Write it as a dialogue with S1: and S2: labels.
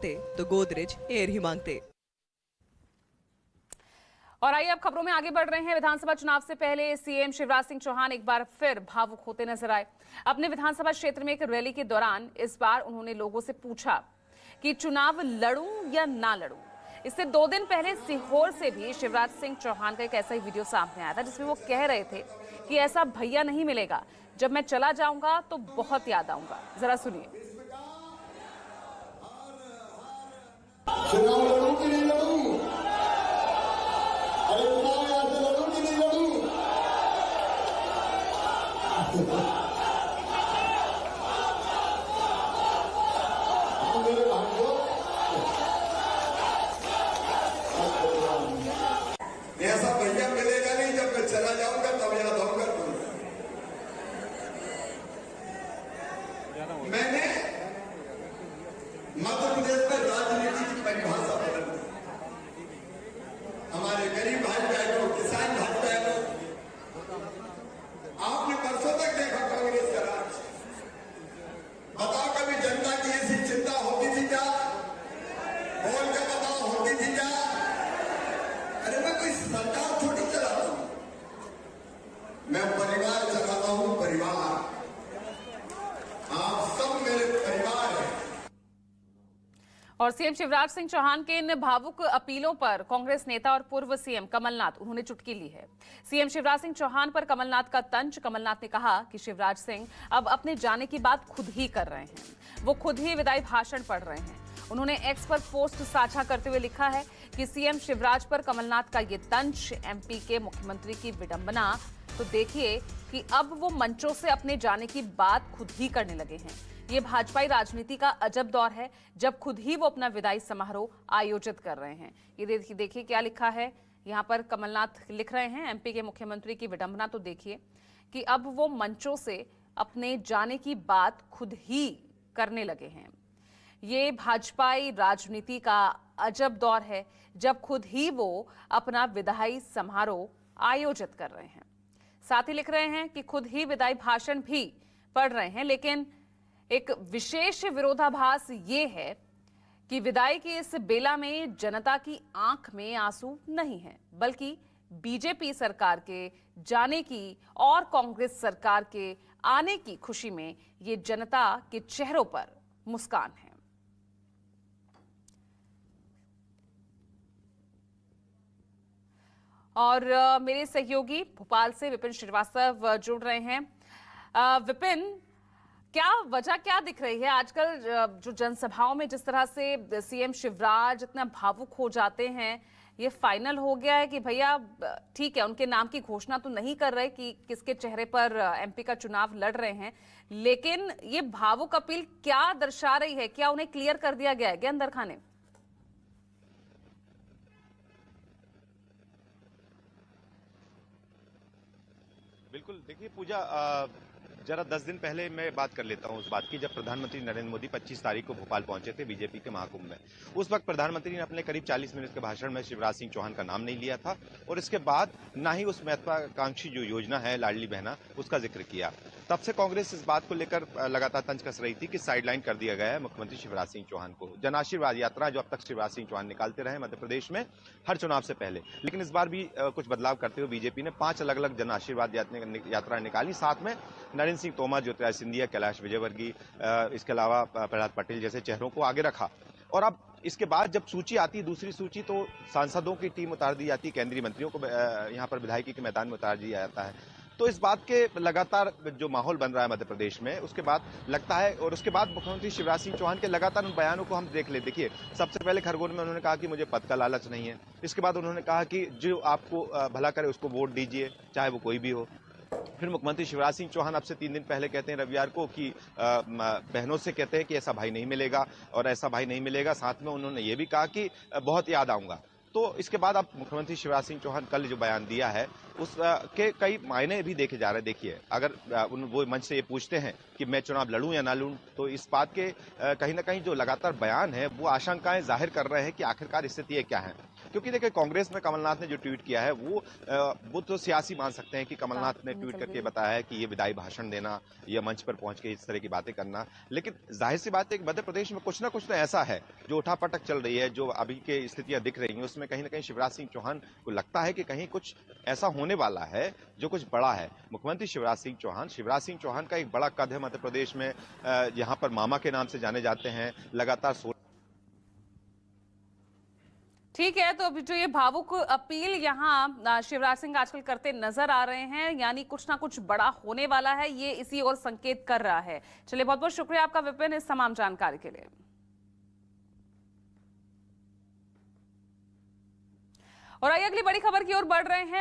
S1: तो गोदरेज एयर ही मांगते।
S2: और आइए अब खबरों में आगे बढ़ रहे हैं। विधानसभा चुनाव से पहले सीएम शिवराज सिंह चौहान एक बार फिर भावुक होते नजर आए। अपने विधानसभा क्षेत्र में एक रैली के दौरान इस बार उन्होंने लोगों से पूछा कि चुनाव लड़ूं या ना लड़ूं। इससे 2 दिन पहले सीहोर से भी शिवराज सिंह चौहान का एक ऐसा ही वीडियो सामने आया था, जिसमें वो कह रहे थे कि ऐसा भैया नहीं मिलेगा, जब मैं चला जाऊंगा तो बहुत याद आऊंगा। जरा सुनिए।
S3: चुनाव लड़ूं कि नहीं लड़ूं? अरे चुनाव यहाँ से लड़ूं कि नहीं लड़ूं? मेरे भाइयों, ऐसा भैया मिलेगा नहीं, जब मैं चला जाऊंगा तब याद आऊंगा तुम। मैंने मध्य प्रदेश में राजनीति की परिभाषा बदल दी। हमारे गरीब भाई बहनों, किसान भाई बहनों, आपने बरसों तक देखा कांग्रेस का राज। बताओ कभी जनता की ऐसी चिंता होती थी क्या? बोल के बताओ, होती थी क्या? अरे मैं कोई सरकार थोड़ी चलाता हूं, मैं परिवार चलाता हूं। परिवार, आप सब मेरे परिवार हैं।
S2: और सीएम शिवराज सिंह चौहान के इन भावुक अपीलों पर कांग्रेस नेता और पूर्व सीएम कमलनाथ उन्होंने चुटकी ली है। सीएम शिवराज सिंह चौहान पर कमलनाथ का तंज। कमलनाथ ने कहा कि शिवराज सिंह अब अपने जाने की बात खुद ही कर रहे हैं, वो खुद ही विदाई भाषण पढ़ रहे हैं। उन्होंने एक्स पर पोस्ट साझा करते हुए लिखा है कि सीएम शिवराज पर कमलनाथ का ये तंज, एमपी के मुख्यमंत्री की विडंबना। तो देखिए कि अब वो मंचों से अपने जाने की बात खुद ही करने लगे हैं। ये भाजपाई राजनीति का अजब दौर है, जब खुद ही वो अपना विदाई समारोह आयोजित कर रहे हैं। ये देखिए क्या लिखा है यहाँ पर। कमलनाथ लिख रहे हैं एमपी के मुख्यमंत्री की विडंबना। तो देखिए कि अब वो मंचों से अपने जाने की बात खुद ही करने लगे हैं। ये भाजपाई राजनीति का अजब दौर है, जब खुद ही वो अपना विदाई समारोह आयोजित कर रहे हैं। साथ ही लिख रहे हैं कि खुद ही विदाई भाषण भी पढ़ रहे हैं, लेकिन एक विशेष विरोधाभास ये है कि विदाई की इस बेला में जनता की आंख में आंसू नहीं है, बल्कि बीजेपी सरकार के जाने की और कांग्रेस सरकार के आने की खुशी में ये जनता के चेहरों पर मुस्कान है। और मेरे सहयोगी भोपाल से विपिन श्रीवास्तव जुड़ रहे हैं। विपिन, क्या वजह क्या दिख रही है आजकल जो जनसभाओं में जिस तरह से सीएम शिवराज इतना भावुक हो जाते हैं? ये फाइनल हो गया है कि भैया ठीक है, उनके नाम की घोषणा तो नहीं कर रहे कि किसके चेहरे पर एमपी का चुनाव लड़ रहे हैं, लेकिन ये भावुक अपील क्या दर्शा रही है? क्या उन्हें क्लियर कर दिया गया है क्या अंदर खाने?
S4: बिल्कुल, देखिए पूजा, जरा 10 दिन पहले मैं बात कर लेता हूं उस बात की, जब प्रधानमंत्री नरेंद्र मोदी 25 तारीख को भोपाल पहुंचे थे बीजेपी के महाकुंभ में। उस वक्त प्रधानमंत्री ने अपने करीब 40 मिनट के भाषण में शिवराज सिंह चौहान का नाम नहीं लिया था, और इसके बाद ना ही उस महत्वाकांक्षी जो योजना है लाडली बहना, उसका जिक्र किया। तब से कांग्रेस इस बात को लेकर लगातार तंज कस रही थी कि साइडलाइन कर दिया गया है मुख्यमंत्री शिवराज सिंह चौहान को। जन आशीर्वाद यात्रा जो अब तक शिवराज सिंह चौहान निकालते रहे मध्य प्रदेश में हर चुनाव से पहले, लेकिन इस बार भी कुछ बदलाव करते हुए बीजेपी ने 5 अलग अलग जन आशीर्वाद यात्रा निकाली। साथ में नरेंद्र सिंह तोमर, ज्योतिरादित्य सिंधिया, कैलाश विजयवर्गीय, इसके अलावा प्रहलाद पटेल जैसे चेहरों को आगे रखा। और अब इसके बाद जब सूची आती है, दूसरी सूची, तो सांसदों की टीम उतार दी जाती है, केंद्रीय मंत्रियों को यहाँ पर विधायकी के मैदान में उतार दिया जाता है। तो इस बात के लगातार जो माहौल बन रहा है मध्य प्रदेश में, उसके बाद लगता है, और उसके बाद मुख्यमंत्री शिवराज सिंह चौहान के लगातार उन बयानों को हम देख ले। देखिए, सबसे पहले खरगोन में उन्होंने कहा कि मुझे पद का लालच नहीं है। इसके बाद उन्होंने कहा कि जो आपको भला करे उसको वोट दीजिए, चाहे वो कोई भी हो। फिर मुख्यमंत्री शिवराज सिंह चौहान अब से 3 दिन पहले कहते हैं रविवार को कि बहनों से कहते हैं कि ऐसा भाई नहीं मिलेगा, और ऐसा भाई नहीं मिलेगा। साथ में उन्होंने ये भी कहा कि बहुत याद आऊंगा। तो इसके बाद अब मुख्यमंत्री शिवराज सिंह चौहान कल जो बयान दिया है उस के कई मायने भी देखे जा रहे हैं। देखिए, अगर वो मंच से ये पूछते हैं कि मैं चुनाव लड़ूं या ना लड़ूं, तो इस बात के कहीं ना कहीं जो लगातार बयान है वो आशंकाएं जाहिर कर रहे हैं कि आखिरकार स्थिति क्या है। क्योंकि देखिए कांग्रेस में कमलनाथ ने जो ट्वीट किया है वो तो सियासी मान सकते हैं कि कमलनाथ ने ट्वीट करके बताया है कि ये विदाई भाषण देना या मंच पर पहुंच के इस तरह की बातें करना, लेकिन जाहिर सी बात है कि मध्य प्रदेश में कुछ ना कुछ तो ऐसा है जो उठापटक चल रही है, जो अभी के स्थितियां दिख रही हैं उसमें कहीं ना कहीं शिवराज सिंह चौहान को लगता है कि कहीं कुछ ऐसा होने वाला है जो कुछ बड़ा है। मुख्यमंत्री शिवराज सिंह चौहान का एक बड़ा कद है मध्य प्रदेश में, यहाँ पर मामा के नाम से जाने जाते हैं, लगातार
S2: ठीक है, तो अभी जो ये भावुक अपील यहाँ शिवराज सिंह आजकल करते नजर आ रहे हैं, यानी कुछ ना कुछ बड़ा होने वाला है, ये इसी ओर संकेत कर रहा है। चलिए, बहुत बहुत शुक्रिया आपका विपिन इस तमाम जानकारी के लिए। और आइए अगली बड़ी खबर की ओर बढ़ रहे हैं।